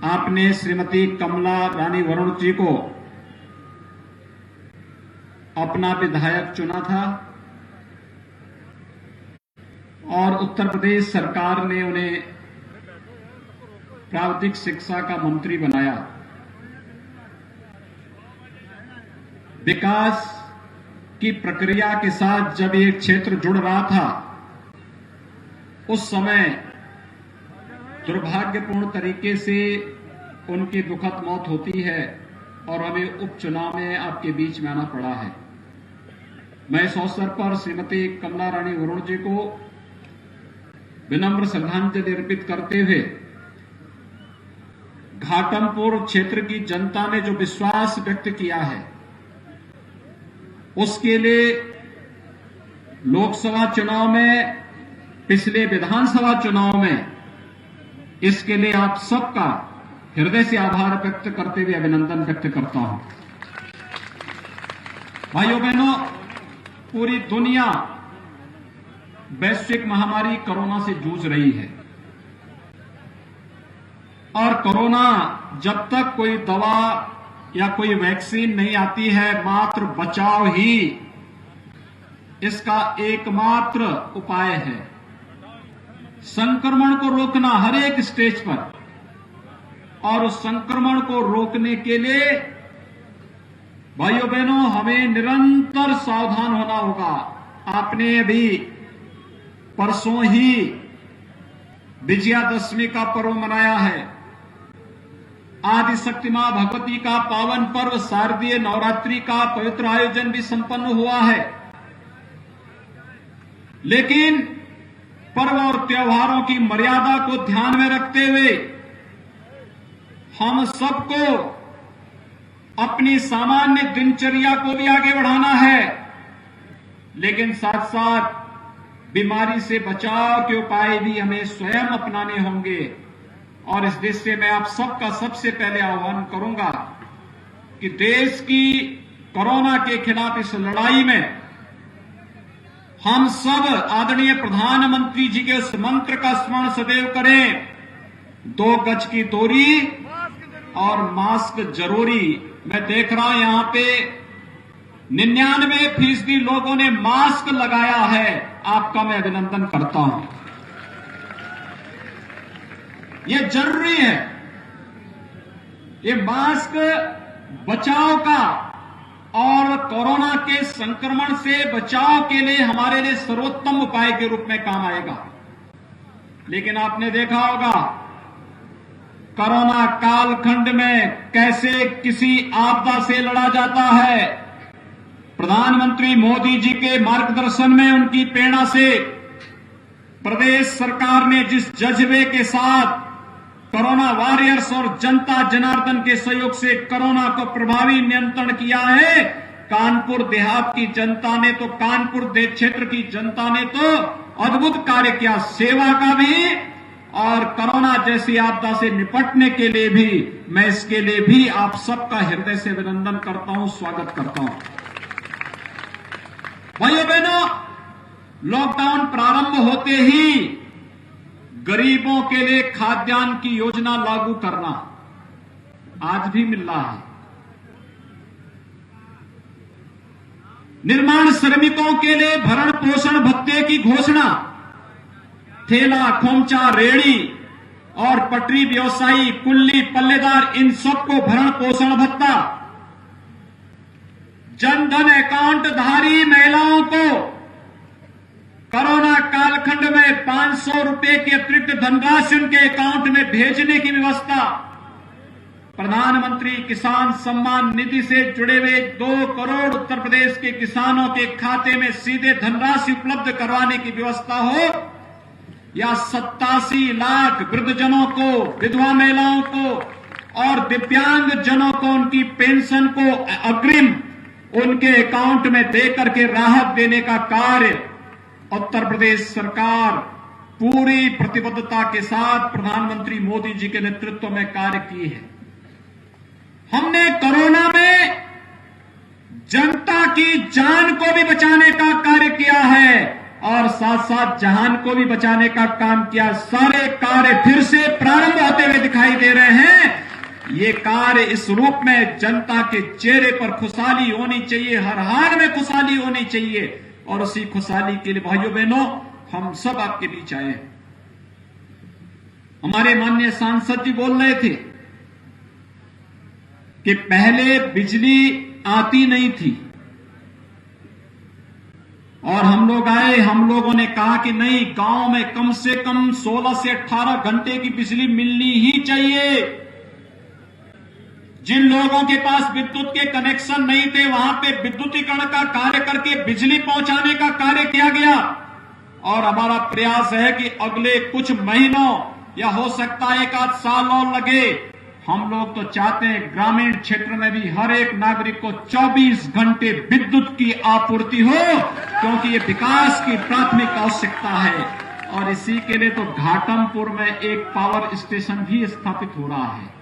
आपने श्रीमती कमला रानी वरुण जी को अपना विधायक चुना था और उत्तर प्रदेश सरकार ने उन्हें प्राविधिक शिक्षा का मंत्री बनाया। विकास की प्रक्रिया के साथ जब ये क्षेत्र जुड़ रहा था, उस समय दुर्भाग्यपूर्ण तरीके से उनकी दुखद मौत होती है और हमें उपचुनाव में आपके बीच में आना पड़ा है। मैं इस अवसर पर श्रीमती कमला रानी वरुण जी को विनम्र श्रद्धांजलि अर्पित करते हुए घाटमपुर क्षेत्र की जनता ने जो विश्वास व्यक्त किया है, उसके लिए लोकसभा चुनाव में, पिछले विधानसभा चुनाव में, इसके लिए आप सबका हृदय से आभार व्यक्त करते हुए अभिनंदन व्यक्त करता हूं। भाइयों बहनों, पूरी दुनिया वैश्विक महामारी कोरोना से जूझ रही है और कोरोना जब तक कोई दवा या कोई वैक्सीन नहीं आती है, मात्र बचाव ही इसका एकमात्र उपाय है। संक्रमण को रोकना हर एक स्टेज पर, और उस संक्रमण को रोकने के लिए भाइयों बहनों हमें निरंतर सावधान होना होगा। आपने अभी परसों ही विजयादशमी का पर्व मनाया है। आदि शक्ति मां भगवती का पावन पर्व शारदीय नवरात्रि का पवित्र आयोजन भी संपन्न हुआ है। लेकिन पर्व और त्योहारों की मर्यादा को ध्यान में रखते हुए हम सबको अपनी सामान्य दिनचर्या को भी आगे बढ़ाना है, लेकिन साथ साथ बीमारी से बचाव के उपाय भी हमें स्वयं अपनाने होंगे। और इस दृष्टि में आप सबका सबसे पहले आह्वान करूंगा कि देश की कोरोना के खिलाफ इस लड़ाई में हम सब आदरणीय प्रधानमंत्री जी के उस मंत्र का स्मरण सदैव करें, 2 गज की दूरी और मास्क जरूरी। मैं देख रहा हूं यहां पे 99% लोगों ने मास्क लगाया है, आपका मैं अभिनंदन करता हूं। ये जरूरी है। ये मास्क बचाव का और कोरोना के संक्रमण से बचाव के लिए हमारे लिए सर्वोत्तम उपाय के रूप में काम आएगा। लेकिन आपने देखा होगा कोरोना कालखंड में कैसे किसी आपदा से लड़ा जाता है। प्रधानमंत्री मोदी जी के मार्गदर्शन में, उनकी प्रेरणा से प्रदेश सरकार ने जिस जज्बे के साथ कोरोना वॉरियर्स और जनता जनार्दन के सहयोग से कोरोना को प्रभावी नियंत्रण किया है, कानपुर देहात की जनता ने तो, कानपुर क्षेत्र की जनता ने तो अद्भुत कार्य किया, सेवा का भी और कोरोना जैसी आपदा से निपटने के लिए भी। मैं इसके लिए भी आप सबका हृदय से अभिनंदन करता हूं, स्वागत करता हूं। भाइयों बहनों, लॉकडाउन प्रारंभ होते ही गरीबों के लिए खाद्यान्न की योजना लागू करना आज भी मिल रहा है। निर्माण श्रमिकों के लिए भरण पोषण भत्ते की घोषणा, ठेला, खोमचा, रेहड़ी और पटरी व्यवसायी, कुल्ली, पल्लेदार, इन सबको भरण पोषण भत्ता। जनधन अकाउंट धारी महिलाओं को कोरोना कालखंड में 500 रुपए की अतिरिक्त धनराशि उनके अकाउंट में भेजने की व्यवस्था। प्रधानमंत्री किसान सम्मान निधि से जुड़े हुए 2 करोड़ उत्तर प्रदेश के किसानों के खाते में सीधे धनराशि उपलब्ध करवाने की व्यवस्था हो, या 87 लाख वृद्धजनों को, विधवा महिलाओं को और दिव्यांग जनों को उनकी पेंशन को अग्रिम उनके अकाउंट में देकर के राहत देने का कार्य उत्तर प्रदेश सरकार पूरी प्रतिबद्धता के साथ प्रधानमंत्री मोदी जी के नेतृत्व में कार्य की है। हमने कोरोना में जनता की जान को भी बचाने का कार्य किया है और साथ साथ जहान को भी बचाने का काम किया। सारे कार्य फिर से प्रारंभ होते हुए दिखाई दे रहे हैं ये कार्य इस रूप में जनता के चेहरे पर खुशहाली होनी चाहिए, हर हाल में खुशहाली होनी चाहिए। और उसी खुशहाली के लिए भाइयों बहनों हम सब आपके बीच आए हैं। हमारे माननीय सांसद जी बोल रहे थे कि पहले बिजली आती नहीं थी और हम लोग आए, हम लोगों ने कहा कि नहीं, गांव में कम से कम 16 से 18 घंटे की बिजली मिलनी ही चाहिए। जिन लोगों के पास विद्युत के कनेक्शन नहीं थे वहां पे विद्युतीकरण का कार्य करके बिजली पहुंचाने का कार्य किया गया। और हमारा प्रयास है कि अगले कुछ महीनों या हो सकता है 1 आध साल और लगे, हम लोग तो चाहते हैं ग्रामीण क्षेत्र में भी हर एक नागरिक को 24 घंटे विद्युत की आपूर्ति हो, क्योंकि ये विकास की प्राथमिक आवश्यकता है। और इसी के लिए तो घाटमपुर में एक पावर स्टेशन भी स्थापित हो रहा है।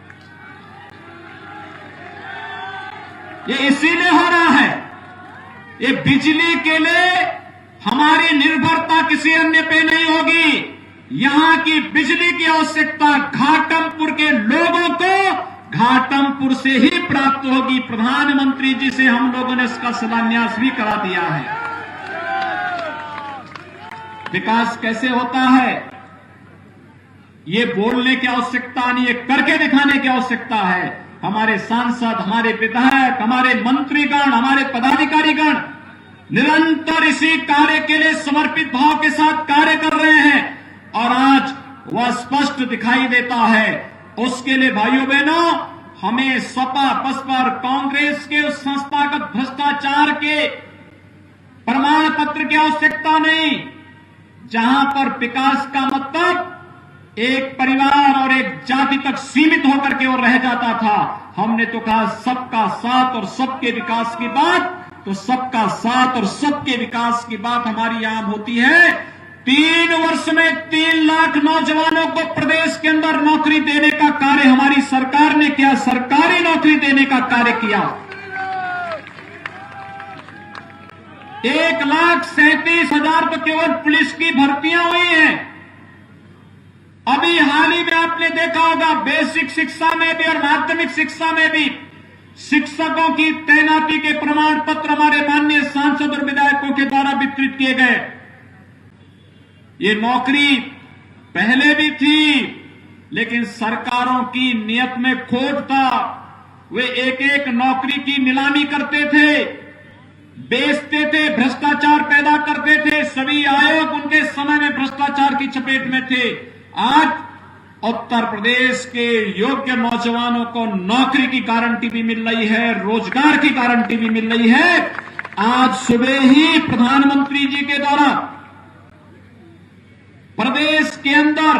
ये इसीलिए हो रहा है, ये बिजली के लिए हमारी निर्भरता किसी अन्य पे नहीं होगी। यहां की बिजली की आवश्यकता घाटमपुर के लोगों को घाटमपुर से ही प्राप्त होगी। प्रधानमंत्री जी से हम लोगों ने इसका शिलान्यास भी करा दिया है। विकास कैसे होता है ये बोलने की आवश्यकता नहीं है, करके दिखाने की आवश्यकता है। हमारे सांसद, हमारे विधायक, हमारे मंत्रीगण, हमारे पदाधिकारीगण निरंतर इसी कार्य के लिए समर्पित भाव के साथ कार्य कर रहे हैं और आज वह स्पष्ट दिखाई देता है। उसके लिए भाइयों बहनों हमें सपा बसपा और कांग्रेस के उस संस्थागत भ्रष्टाचार के प्रमाण पत्र की आवश्यकता नहीं। जहां पर विकास का मतलब एक परिवार और एक जाति तक सीमित होकर के और रह जाता था, हमने तो कहा सबका साथ और सबके विकास की बात। तो सबका साथ और सबके विकास की बात हमारी आम होती है। 3 वर्ष में 3 लाख नौजवानों को प्रदेश के अंदर नौकरी देने का कार्य हमारी सरकार ने किया, सरकारी नौकरी देने का कार्य किया। 1,37,000 तो केवल पुलिस की भर्तियां हुई हैं। अभी हाल ही में आपने देखा होगा बेसिक शिक्षा में भी और माध्यमिक शिक्षा में भी शिक्षकों की तैनाती के प्रमाण पत्र हमारे माननीय सांसद और विधायकों के द्वारा वितरित किए गए। ये नौकरी पहले भी थी, लेकिन सरकारों की नियत में खोट था। वे एक एक नौकरी की नीलामी करते थे, बेचते थे, भ्रष्टाचार पैदा करते थे। सभी आयोग उनके समय में भ्रष्टाचार की चपेट में थे। आज उत्तर प्रदेश के योग्य नौजवानों को नौकरी की गारंटी भी मिल रही है, रोजगार की गारंटी भी मिल रही है। आज सुबह ही प्रधानमंत्री जी के द्वारा प्रदेश के अंदर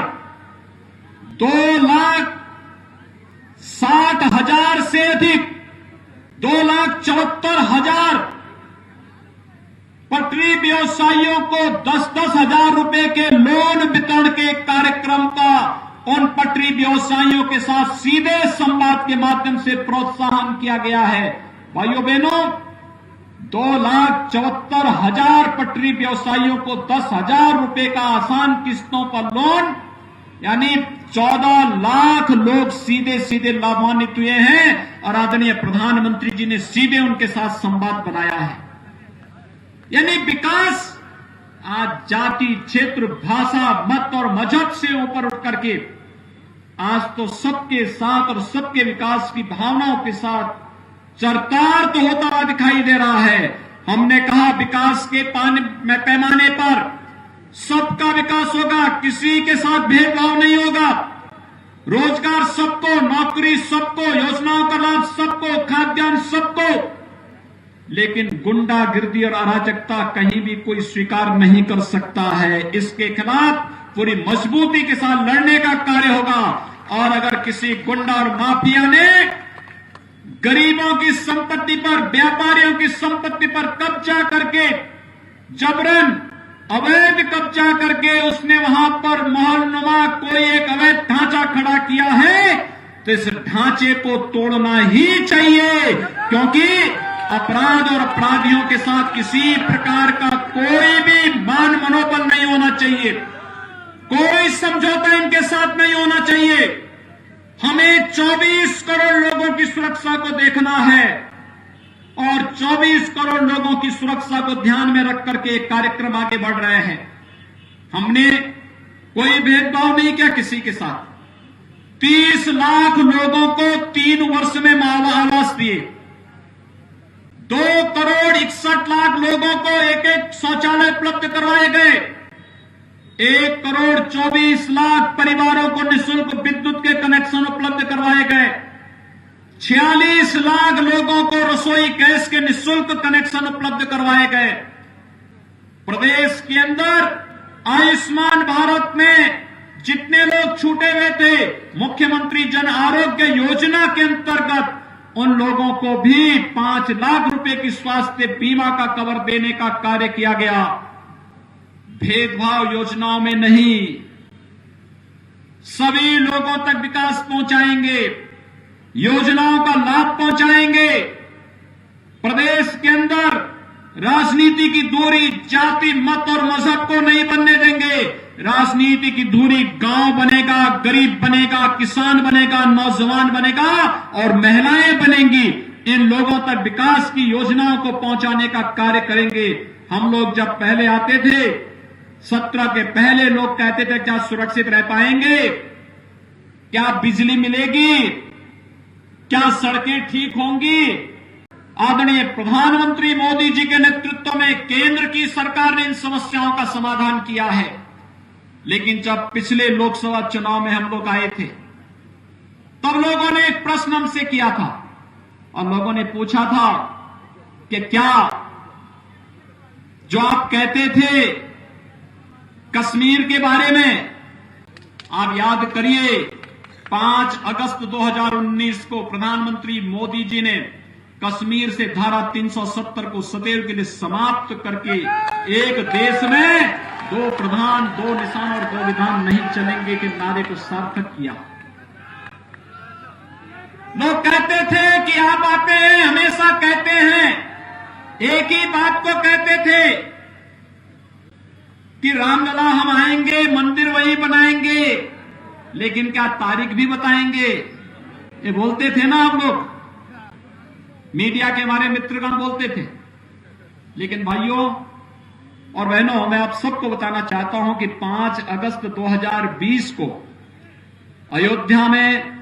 2,60,000 से अधिक 2,74,000 पटरी व्यवसायियों को 10-10 हजार रुपए के लोन वितरण के कार्यक्रम का उन पटरी व्यवसायियों के साथ सीधे संवाद के माध्यम से प्रोत्साहन किया गया है। भाइयों बहनों 2,74,000 पटरी व्यवसायियों को 10,000 रुपए का आसान किस्तों पर लोन, यानी 14 लाख लोग सीधे सीधे लाभान्वित हुए हैं। और आदरणीय प्रधानमंत्री जी ने सीधे उनके साथ संवाद बनाया है। यानी विकास आज जाति, क्षेत्र, भाषा, मत और मजहब से ऊपर उठ करके आज तो सबके साथ और सबके विकास की भावनाओं के साथ चरितार्थ होता हुआ दिखाई दे रहा है। हमने कहा विकास के पैमाने पर सबका विकास होगा, किसी के साथ भेदभाव नहीं होगा। रोजगार सबको, नौकरी सबको, योजनाओं का लाभ सबको, खाद्यान्न सबको। लेकिन गुंडागिर्दी और अराजकता कहीं भी कोई स्वीकार नहीं कर सकता है। इसके खिलाफ पूरी मजबूती के साथ लड़ने का कार्य होगा। और अगर किसी गुंडा और माफिया ने गरीबों की संपत्ति पर, व्यापारियों की संपत्ति पर कब्जा करके, जबरन अवैध कब्जा करके उसने वहां पर महलनुमा कोई एक अवैध ढांचा खड़ा किया है, तो इस ढांचे को तोड़ना ही चाहिए। क्योंकि अपराध और अपराधियों के साथ किसी प्रकार का कोई भी मान मनोबल नहीं होना चाहिए, कोई समझौता इनके साथ नहीं होना चाहिए। हमें 24 करोड़ लोगों की सुरक्षा को देखना है और 24 करोड़ लोगों की सुरक्षा को ध्यान में रख करके एक कार्यक्रम आगे बढ़ रहे हैं। हमने कोई भेदभाव नहीं किया किसी के साथ। 30 लाख लोगों को 3 वर्ष में आवास दिए। 2 करोड़ 61 लाख लोगों को एक एक शौचालय उपलब्ध करवाए गए। 1 करोड़ 24 लाख परिवारों को निःशुल्क विद्युत के कनेक्शन उपलब्ध करवाए गए। 46 लाख लोगों को रसोई गैस के निःशुल्क कनेक्शन उपलब्ध करवाए गए। प्रदेश के अंदर आयुष्मान भारत में जितने लोग छूटे हुए थे, मुख्यमंत्री जन आरोग्य योजना के अंतर्गत उन लोगों को भी 5 लाख रुपए की स्वास्थ्य बीमा का कवर देने का कार्य किया गया। भेदभाव योजनाओं में नहीं, सभी लोगों तक विकास पहुंचाएंगे, योजनाओं का लाभ पहुंचाएंगे। प्रदेश के अंदर राजनीति की दूरी जाति, मत और मजहब को नहीं बनने देंगे। राजनीति की दूरी गांव बनेगा, गरीब बनेगा, किसान बनेगा, नौजवान बनेगा और महिलाएं बनेंगी। इन लोगों तक विकास की योजनाओं को पहुंचाने का कार्य करेंगे। हम लोग जब पहले आते थे, 17 के पहले लोग कहते थे क्या सुरक्षित रह पाएंगे, क्या बिजली मिलेगी, क्या सड़कें ठीक होंगी। आदरणीय प्रधानमंत्री मोदी जी के नेतृत्व में केंद्र की सरकार ने इन समस्याओं का समाधान किया है। लेकिन जब पिछले लोकसभा चुनाव में हम लोग आए थे, तब लोगों ने एक प्रश्न हमसे किया था और लोगों ने पूछा था कि क्या जो आप कहते थे कश्मीर के बारे में, आप याद करिए 5 अगस्त 2019 को प्रधानमंत्री मोदी जी ने कश्मीर से धारा 370 को सदैव के लिए समाप्त करके एक देश में 2 प्रधान, 2 निशान और 2 विधान नहीं चलेंगे के नारे को सार्थक किया। लोग कहते थे कि आप आते हैं, हमेशा कहते हैं, एक ही बात को कहते थे कि रामलला हम आएंगे, मंदिर वही बनाएंगे, लेकिन क्या तारीख भी बताएंगे? ये बोलते थे ना आप लोग, मीडिया के हमारे मित्रगण बोलते थे। लेकिन भाइयों और बहनों, मैं आप सबको बताना चाहता हूं कि 5 अगस्त 2020 को अयोध्या में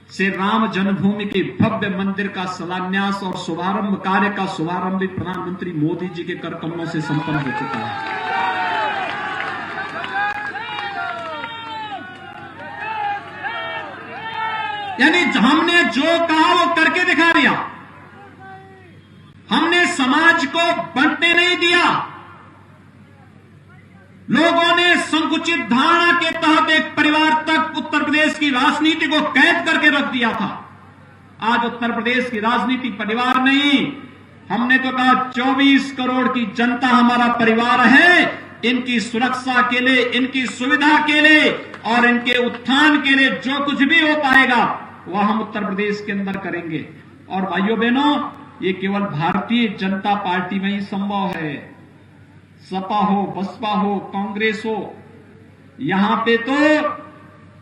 से राम जन्मभूमि के भव्य मंदिर का शिलान्यास और शुभारंभ कार्य का शुभारंभ भी प्रधानमंत्री मोदी जी के कर कमलों से संपन्न हो चुका है। यानी हमने जो कहा वो करके दिखा दिया। हमने समाज को बंटने नहीं दिया। लोगों ने संकुचित धारणा के तहत एक परिवार तक उत्तर प्रदेश की राजनीति को कैद करके रख दिया था। आज उत्तर प्रदेश की राजनीति परिवार नहीं, हमने तो कहा 24 करोड़ की जनता हमारा परिवार है। इनकी सुरक्षा के लिए, इनकी सुविधा के लिए और इनके उत्थान के लिए जो कुछ भी हो पाएगा वह हम उत्तर प्रदेश के अंदर करेंगे। और भाइयों बहनों, ये केवल भारतीय जनता पार्टी में ही संभव है। सपा हो, बसपा हो, कांग्रेस हो, यहां पे तो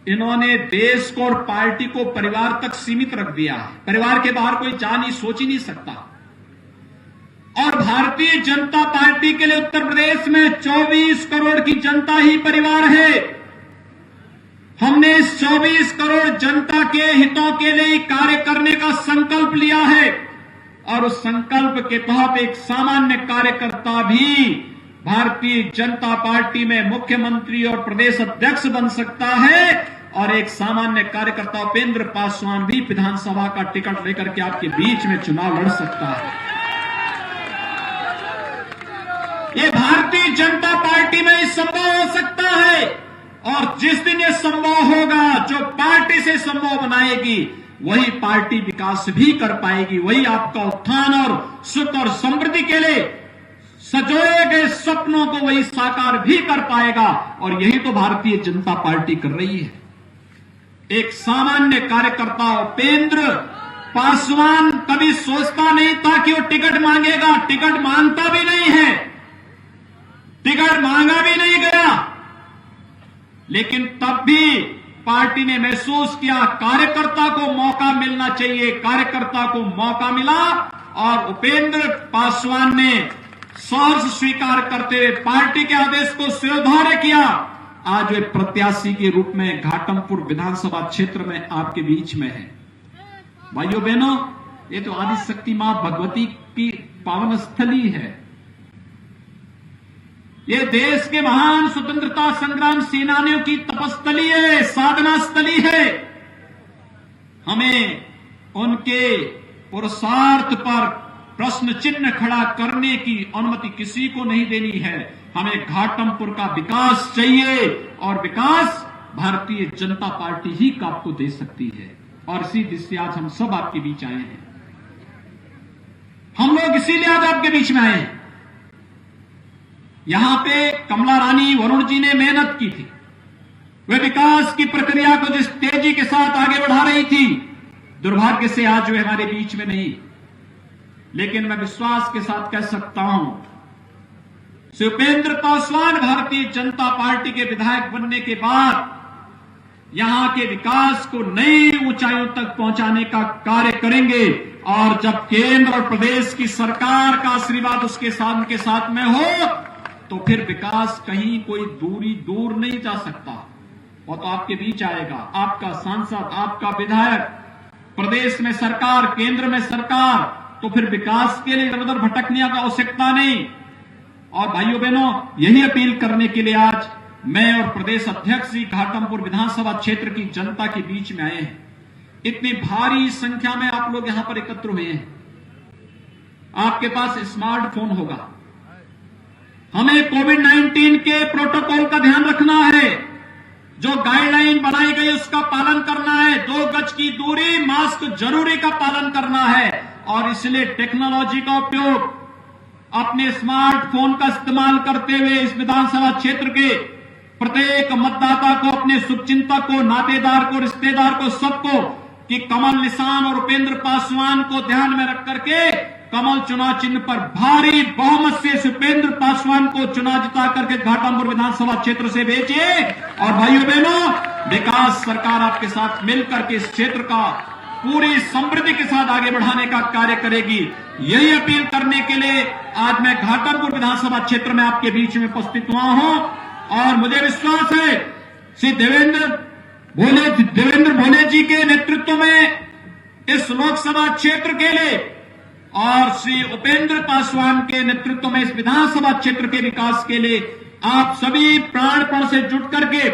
इन्होंने देश को और पार्टी को परिवार तक सीमित रख दिया है। परिवार के बाहर कोई जा नहीं, सोच ही नहीं सकता। और भारतीय जनता पार्टी के लिए उत्तर प्रदेश में 24 करोड़ की जनता ही परिवार है। हमने इस 24 करोड़ जनता के हितों के लिए कार्य करने का संकल्प लिया है और उस संकल्प के तहत एक सामान्य कार्यकर्ता भी भारतीय जनता पार्टी में मुख्यमंत्री और प्रदेश अध्यक्ष बन सकता है और एक सामान्य कार्यकर्ता उपेंद्र पासवान भी विधानसभा का टिकट लेकर के आपके बीच में चुनाव लड़ सकता है। ये भारतीय जनता पार्टी में ही संभव हो सकता है और जिस दिन ये संभव होगा, जो पार्टी से संभव बनाएगी वही पार्टी विकास भी कर पाएगी, वही आपका उत्थान और सुख और समृद्धि के लिए सजोए गए सपनों को वही साकार भी कर पाएगा। और यही तो भारतीय जनता पार्टी कर रही है। एक सामान्य कार्यकर्ता उपेंद्र पासवान कभी सोचता नहीं था कि वो टिकट मांगेगा, टिकट मांगता भी नहीं है, टिकट मांगा भी नहीं गया, लेकिन तब भी पार्टी ने महसूस किया कार्यकर्ता को मौका मिलना चाहिए, कार्यकर्ता को मौका मिला और उपेंद्र पासवान ने सहर्ष स्वीकार करते हुए पार्टी के आदेश को शिरोधार्य किया। आज वे प्रत्याशी के रूप में घाटमपुर विधानसभा क्षेत्र में आपके बीच में है। भाइयों बहनों, ये तो आदिशक्ति मां भगवती की पावन स्थली है। ये देश के महान स्वतंत्रता संग्राम सेनानियों की तपस्थली है, साधना स्थली है। हमें उनके पुरुषार्थ पर प्रश्न चिन्ह खड़ा करने की अनुमति किसी को नहीं देनी है। हमें घाटमपुर का विकास चाहिए और विकास भारतीय जनता पार्टी ही का आपको दे सकती है। और इसी दृष्टि आज हम सब आपके बीच आए हैं। हम लोग इसीलिए आज आपके बीच में आए हैं। यहां पे कमला रानी वरुण जी ने मेहनत की थी। वे विकास की प्रक्रिया को जिस तेजी के साथ आगे बढ़ा रही थी, दुर्भाग्य से आज वे हमारे बीच में नहीं। लेकिन मैं विश्वास के साथ कह सकता हूं, श्री उपेंद्र पासवान भारतीय जनता पार्टी के विधायक बनने के बाद यहां के विकास को नई ऊंचाइयों तक पहुंचाने का कार्य करेंगे। और जब केंद्र और प्रदेश की सरकार का आशीर्वाद उसके साथ में हो, तो फिर विकास कहीं कोई दूर नहीं जा सकता। वो तो आपके बीच आएगा। आपका सांसद, आपका विधायक, प्रदेश में सरकार, केंद्र में सरकार, तो फिर विकास के लिए इधर उधर भटकने की आवश्यकता नहीं। और भाइयों बहनों, यही अपील करने के लिए आज मैं और प्रदेश अध्यक्ष जी घाटमपुर विधानसभा क्षेत्र की जनता के बीच में आए हैं। इतनी भारी संख्या में आप लोग यहां पर एकत्र हुए हैं। आपके पास स्मार्टफोन होगा। हमें कोविड-19 के प्रोटोकॉल का ध्यान रखना है। जो गाइडलाइन बनाई गई उसका पालन करना है। 2 गज की दूरी, मास्क जरूरी का पालन करना है। और इसलिए टेक्नोलॉजी का उपयोग अपने स्मार्टफोन का इस्तेमाल करते हुए इस विधानसभा क्षेत्र के प्रत्येक मतदाता को, अपने शुभचिंतक को, नातेदार को, रिश्तेदार को, सबको कि कमल निशान और उपेंद्र पासवान को ध्यान में रख करके कमल चुनाव चिन्ह पर भारी बहुमत से उपेंद्र पासवान को चुनाव जिता करके घाटमपुर विधानसभा क्षेत्र से भेजिए। और भाइयों बहनों, विकास सरकार आपके साथ मिलकर के इस क्षेत्र का पूरी समृद्धि के साथ आगे बढ़ाने का कार्य करेगी। यही अपील करने के लिए आज मैं घाटमपुर विधानसभा क्षेत्र में आपके बीच में उपस्थित हुआ हूं। और मुझे विश्वास है श्री देवेंद्र भोले जी के नेतृत्व में इस लोकसभा क्षेत्र के लिए और श्री उपेंद्र पासवान के नेतृत्व में इस विधानसभा क्षेत्र के विकास के लिए आप सभी प्राणपण से जुट करके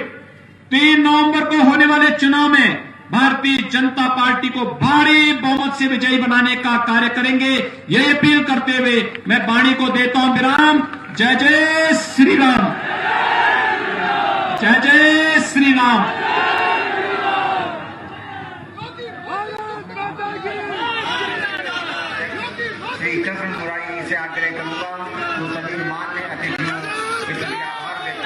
3 नवंबर को होने वाले चुनाव में भारतीय जनता पार्टी को भारी बहुमत से विजयी बनाने का कार्य करेंगे। यह अपील करते हुए मैं वाणी को देता हूं विराम। जय जय श्री राम, जय जय श्री राम। श्री कृष्ण मुरारी से आग्रह करूंगा